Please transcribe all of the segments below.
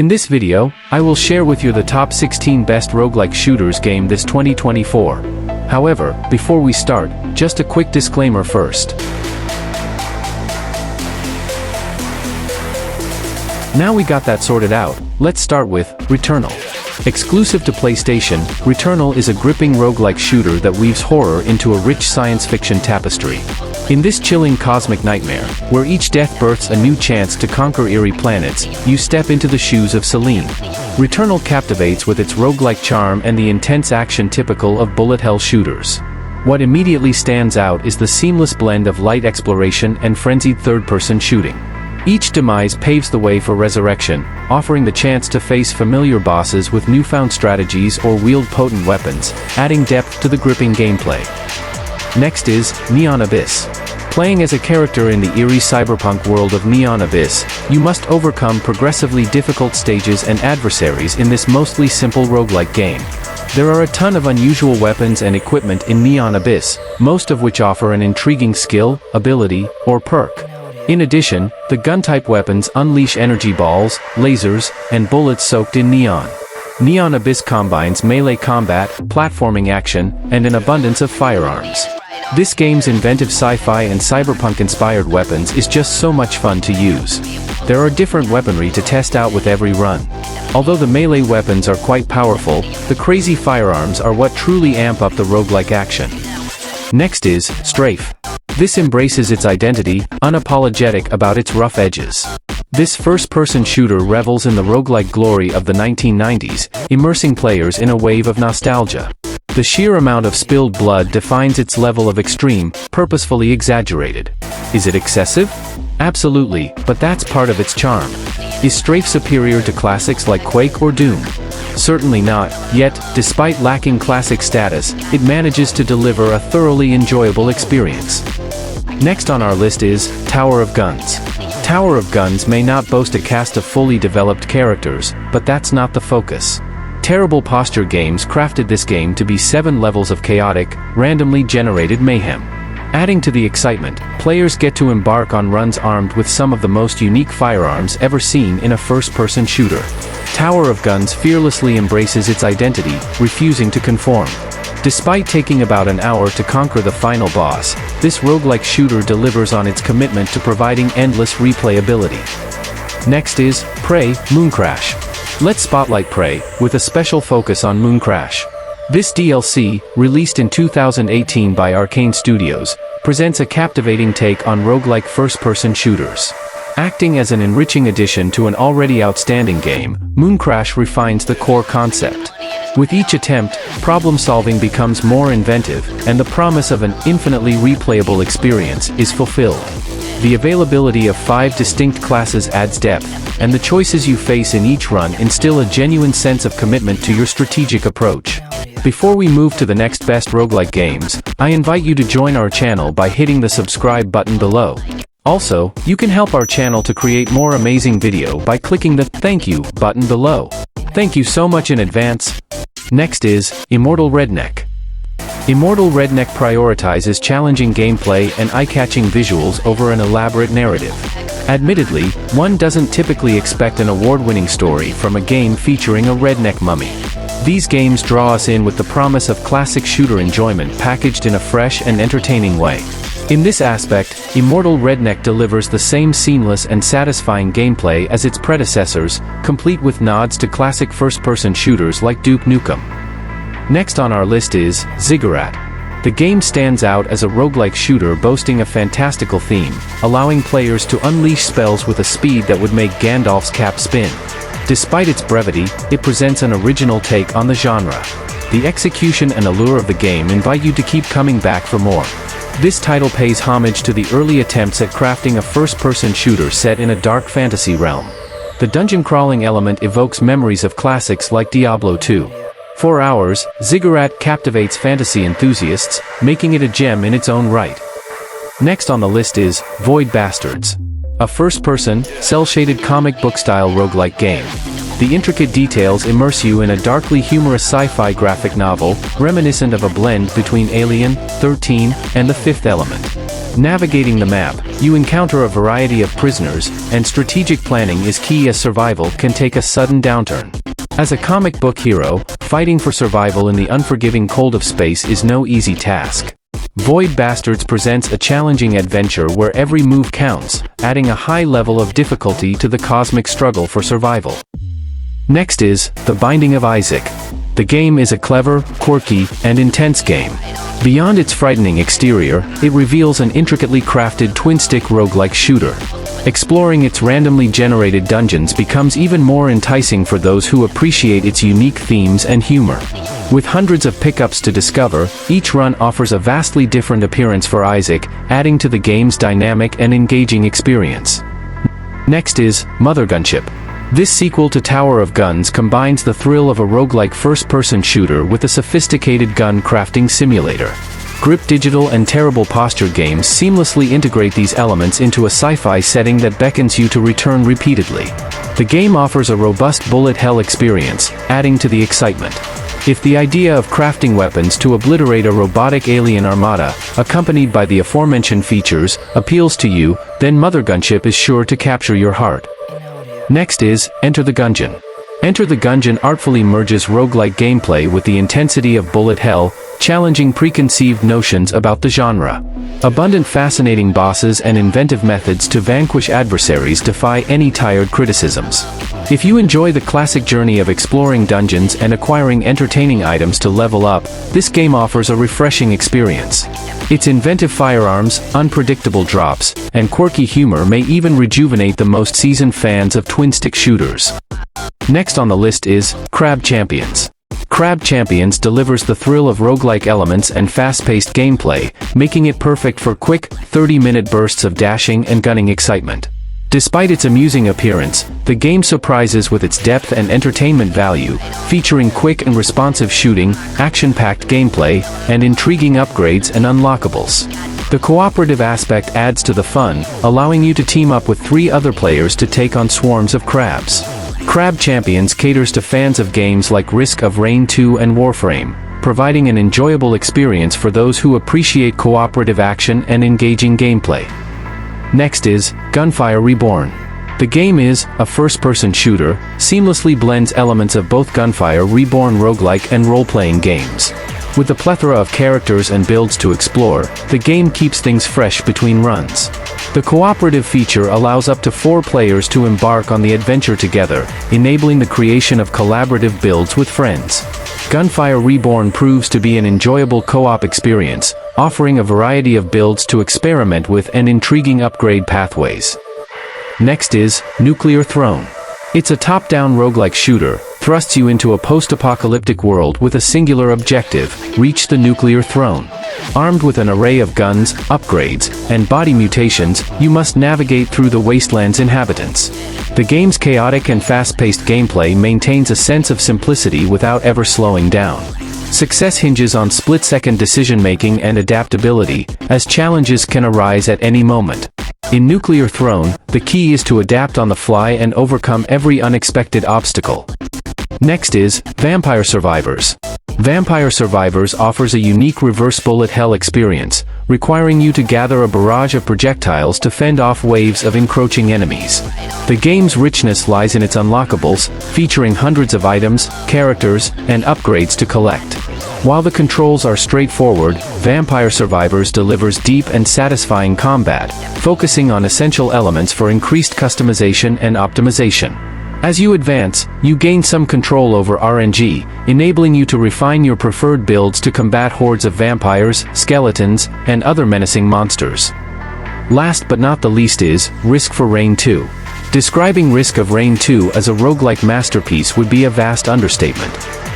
In this video, I will share with you the top 16 best roguelike shooters game this 2024. However, before we start, just a quick disclaimer first. Now we got that sorted out, let's start with Returnal. Exclusive to PlayStation, Returnal is a gripping roguelike shooter that weaves horror into a rich science fiction tapestry. In this chilling cosmic nightmare, where each death births a new chance to conquer eerie planets, you step into the shoes of Celine. Returnal captivates with its roguelike charm and the intense action typical of bullet hell shooters. What immediately stands out is the seamless blend of light exploration and frenzied third-person shooting. Each demise paves the way for resurrection, offering the chance to face familiar bosses with newfound strategies or wield potent weapons, adding depth to the gripping gameplay. Next is Neon Abyss. Playing as a character in the eerie cyberpunk world of Neon Abyss, you must overcome progressively difficult stages and adversaries in this mostly simple roguelike game. There are a ton of unusual weapons and equipment in Neon Abyss, most of which offer an intriguing skill, ability, or perk. In addition, the gun-type weapons unleash energy balls, lasers, and bullets soaked in neon. Neon Abyss combines melee combat, platforming action, and an abundance of firearms. This game's inventive sci-fi and cyberpunk-inspired weapons is just so much fun to use. There are different weaponry to test out with every run. Although the melee weapons are quite powerful, the crazy firearms are what truly amp up the roguelike action. Next is Strafe. This embraces its identity, unapologetic about its rough edges. This first-person shooter revels in the roguelike glory of the 1990s, immersing players in a wave of nostalgia. The sheer amount of spilled blood defines its level of extreme, purposefully exaggerated. Is it excessive? Absolutely, but that's part of its charm. Is Strafe superior to classics like Quake or Doom? Certainly not, yet, despite lacking classic status, it manages to deliver a thoroughly enjoyable experience. Next on our list is Tower of Guns. Tower of Guns may not boast a cast of fully developed characters, but that's not the focus. Terrible Posture Games crafted this game to be 7 levels of chaotic, randomly generated mayhem. Adding to the excitement, players get to embark on runs armed with some of the most unique firearms ever seen in a first-person shooter. Tower of Guns fearlessly embraces its identity, refusing to conform. Despite taking about an hour to conquer the final boss, this roguelike shooter delivers on its commitment to providing endless replayability. Next is Prey, MoonCrush. Let's spotlight Prey, with a special focus on MoonCrush. This DLC, released in 2018 by Arcane Studios, presents a captivating take on roguelike first-person shooters. Acting as an enriching addition to an already outstanding game, MoonCrush refines the core concept. With each attempt, problem-solving becomes more inventive, and the promise of an infinitely replayable experience is fulfilled. The availability of 5 distinct classes adds depth, and the choices you face in each run instill a genuine sense of commitment to your strategic approach. Before we move to the next best roguelike games, I invite you to join our channel by hitting the subscribe button below. Also, you can help our channel to create more amazing video by clicking the thank you button below. Thank you so much in advance. Next is Immortal Redneck. Immortal Redneck prioritizes challenging gameplay and eye-catching visuals over an elaborate narrative. Admittedly, one doesn't typically expect an award-winning story from a game featuring a redneck mummy. These games draw us in with the promise of classic shooter enjoyment packaged in a fresh and entertaining way. In this aspect, Immortal Redneck delivers the same seamless and satisfying gameplay as its predecessors, complete with nods to classic first-person shooters like Duke Nukem. Next on our list is Ziggurat. The game stands out as a roguelike shooter boasting a fantastical theme, allowing players to unleash spells with a speed that would make Gandalf's cap spin. Despite its brevity, it presents an original take on the genre. The execution and allure of the game invite you to keep coming back for more. This title pays homage to the early attempts at crafting a first-person shooter set in a dark fantasy realm. The dungeon crawling element evokes memories of classics like Diablo 2. For hours, Ziggurat captivates fantasy enthusiasts, making it a gem in its own right. Next on the list is Void Bastards. A first-person, cel-shaded comic book-style roguelike game. The intricate details immerse you in a darkly humorous sci-fi graphic novel, reminiscent of a blend between Alien, 13, and The Fifth Element. Navigating the map, you encounter a variety of prisoners, and strategic planning is key as survival can take a sudden downturn. As a comic book hero, fighting for survival in the unforgiving cold of space is no easy task. Void Bastards presents a challenging adventure where every move counts, adding a high level of difficulty to the cosmic struggle for survival. Next is The Binding of Isaac. The game is a clever, quirky, and intense game. Beyond its frightening exterior, it reveals an intricately crafted twin-stick roguelike shooter. Exploring its randomly generated dungeons becomes even more enticing for those who appreciate its unique themes and humor. With hundreds of pickups to discover, each run offers a vastly different appearance for Isaac, adding to the game's dynamic and engaging experience. Next is Mothergunship. This sequel to Tower of Guns combines the thrill of a roguelike first-person shooter with a sophisticated gun crafting simulator. Grip Digital and Terrible Posture games seamlessly integrate these elements into a sci-fi setting that beckons you to return repeatedly. The game offers a robust bullet hell experience, adding to the excitement. If the idea of crafting weapons to obliterate a robotic alien armada, accompanied by the aforementioned features, appeals to you, then Mothergunship is sure to capture your heart. Next is Enter the Gungeon. Enter the Gungeon artfully merges roguelike gameplay with the intensity of bullet hell, challenging preconceived notions about the genre. Abundant fascinating bosses and inventive methods to vanquish adversaries defy any tired criticisms. If you enjoy the classic journey of exploring dungeons and acquiring entertaining items to level up, this game offers a refreshing experience. Its inventive firearms, unpredictable drops, and quirky humor may even rejuvenate the most seasoned fans of twin-stick shooters. Next on the list is Crab Champions. Crab Champions delivers the thrill of roguelike elements and fast-paced gameplay, making it perfect for quick, 30-minute bursts of dashing and gunning excitement. Despite its amusing appearance, the game surprises with its depth and entertainment value, featuring quick and responsive shooting, action-packed gameplay, and intriguing upgrades and unlockables. The cooperative aspect adds to the fun, allowing you to team up with 3 other players to take on swarms of crabs. Crab Champions caters to fans of games like Risk of Rain 2 and Warframe, providing an enjoyable experience for those who appreciate cooperative action and engaging gameplay. Next is Gunfire Reborn. The game is a first-person shooter, seamlessly blends elements of both Gunfire Reborn roguelike and role-playing games. With a plethora of characters and builds to explore, the game keeps things fresh between runs. The cooperative feature allows up to 4 players to embark on the adventure together, enabling the creation of collaborative builds with friends. Gunfire Reborn proves to be an enjoyable co-op experience, offering a variety of builds to experiment with and intriguing upgrade pathways. Next is Nuclear Throne. It's a top-down roguelike shooter, thrusts you into a post-apocalyptic world with a singular objective: reach the nuclear throne. Armed with an array of guns, upgrades, and body mutations, you must navigate through the wasteland's inhabitants. The game's chaotic and fast-paced gameplay maintains a sense of simplicity without ever slowing down. Success hinges on split-second decision-making and adaptability, as challenges can arise at any moment. In Nuclear Throne, the key is to adapt on the fly and overcome every unexpected obstacle. Next is Vampire Survivors. Vampire Survivors offers a unique reverse bullet hell experience, requiring you to gather a barrage of projectiles to fend off waves of encroaching enemies. The game's richness lies in its unlockables, featuring hundreds of items, characters, and upgrades to collect. While the controls are straightforward, Vampire Survivors delivers deep and satisfying combat, focusing on essential elements for increased customization and optimization. As you advance, you gain some control over RNG, enabling you to refine your preferred builds to combat hordes of vampires, skeletons, and other menacing monsters. Last but not the least is Risk for Rain 2. Describing Risk of Rain 2 as a roguelike masterpiece would be a vast understatement.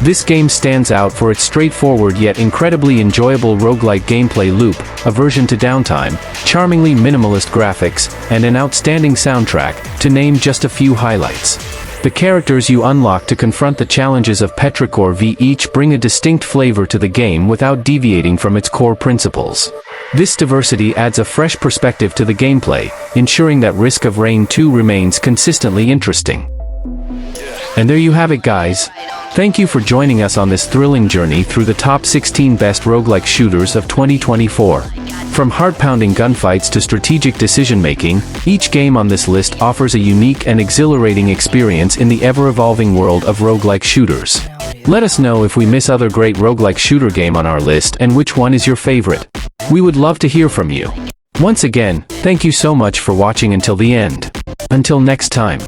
This game stands out for its straightforward yet incredibly enjoyable roguelike gameplay loop, aversion to downtime, charmingly minimalist graphics, and an outstanding soundtrack, to name just a few highlights. The characters you unlock to confront the challenges of Petrichor V each bring a distinct flavor to the game without deviating from its core principles. This diversity adds a fresh perspective to the gameplay, ensuring that Risk of Rain 2 remains consistently interesting. And there you have it, guys. Thank you for joining us on this thrilling journey through the top 16 best roguelike shooters of 2024. From heart-pounding gunfights to strategic decision-making, each game on this list offers a unique and exhilarating experience in the ever-evolving world of roguelike shooters. Let us know if we miss other great roguelike shooter game on our list and which one is your favorite. We would love to hear from you. Once again, thank you so much for watching until the end. Until next time.